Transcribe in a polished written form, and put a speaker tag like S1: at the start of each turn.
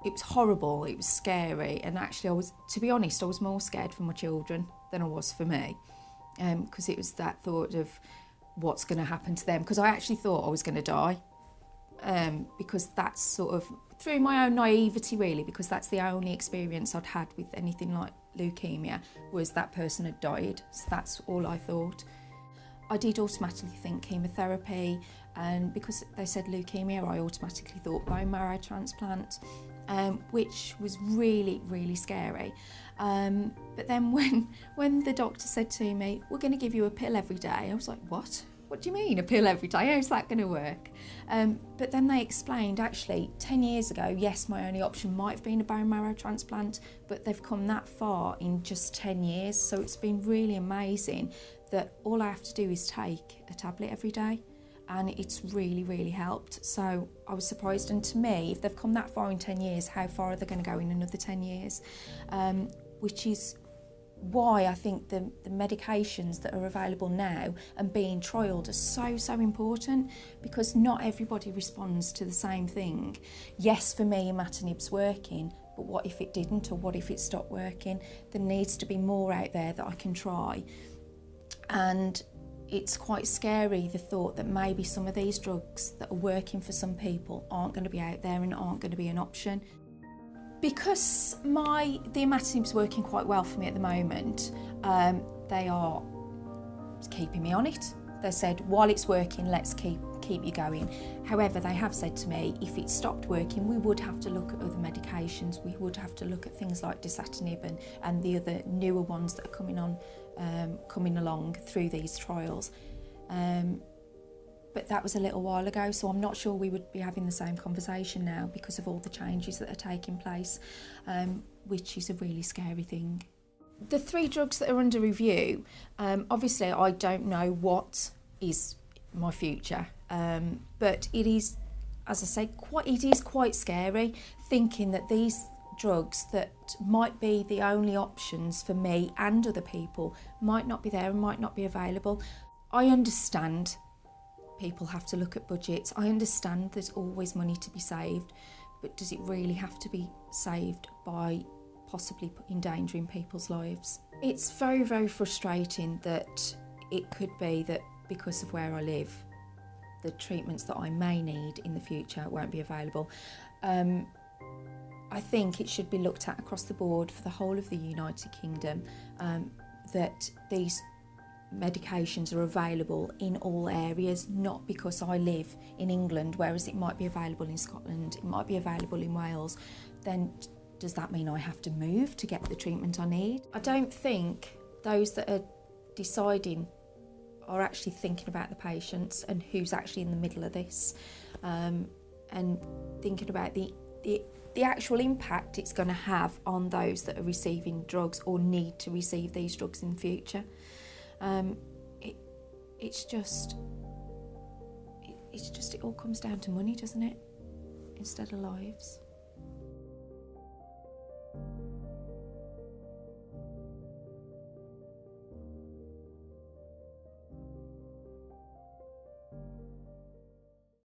S1: It was horrible, it was scary, and actually to be honest, I was more scared for my children than I was for me, because it was that thought of what's going to happen to them, because I actually thought I was going to die, because that's sort of through my own naivety really, because that's the only experience I'd had with anything like leukemia, was that person had died, so that's all I thought. I did automatically think chemotherapy, and because they said leukemia, I automatically thought bone marrow transplant, which was really, really scary. But then when the doctor said to me, we're going to give you a pill every day, I was like, what? What do you mean, a pill every day? How's that going to work? But then they explained, actually, 10 years ago, yes, my only option might have been a bone marrow transplant, but they've come that far in just 10 years. So it's been really amazing that all I have to do is take a tablet every day, and it's really, really helped. So I was surprised, and to me, if they've come that far in 10 years, how far are they going to go in another 10 years? Which is why I think the medications that are available now and being trialled are so important, because not everybody responds to the same thing. Yes, for me, imatinib's working, but what if it didn't, or what if it stopped working? There needs to be more out there that I can try. And it's quite scary, the thought that maybe some of these drugs that are working for some people aren't going to be out there and aren't going to be an option. Because the imatinib's working quite well for me at the moment, they are keeping me on it. They said, while it's working, let's keep you going. However, they have said to me, if it stopped working, we would have to look at other medications. We would have to look at things like dasatinib and the other newer ones that are coming along through these trials. But that was a little while ago, so I'm not sure we would be having the same conversation now because of all the changes that are taking place, which is a really scary thing. The 3 drugs that are under review, obviously I don't know what is my future, but it is, as I say, it is quite scary thinking that these drugs that might be the only options for me and other people might not be there and might not be available. I understand people have to look at budgets. I understand there's always money to be saved, but does it really have to be saved by possibly endangering people's lives? It's very, very frustrating that it could be that because of where I live, the treatments that I may need in the future won't be available. I think it should be looked at across the board for the whole of the United Kingdom, that these medications are available in all areas, not because I live in England, whereas it might be available in Scotland, it might be available in Wales, then does that mean I have to move to get the treatment I need? I don't think those that are deciding are actually thinking about the patients and who's actually in the middle of this, and thinking about the actual impact it's going to have on those that are receiving drugs or need to receive these drugs in the future. It all comes down to money, doesn't it? Instead of lives.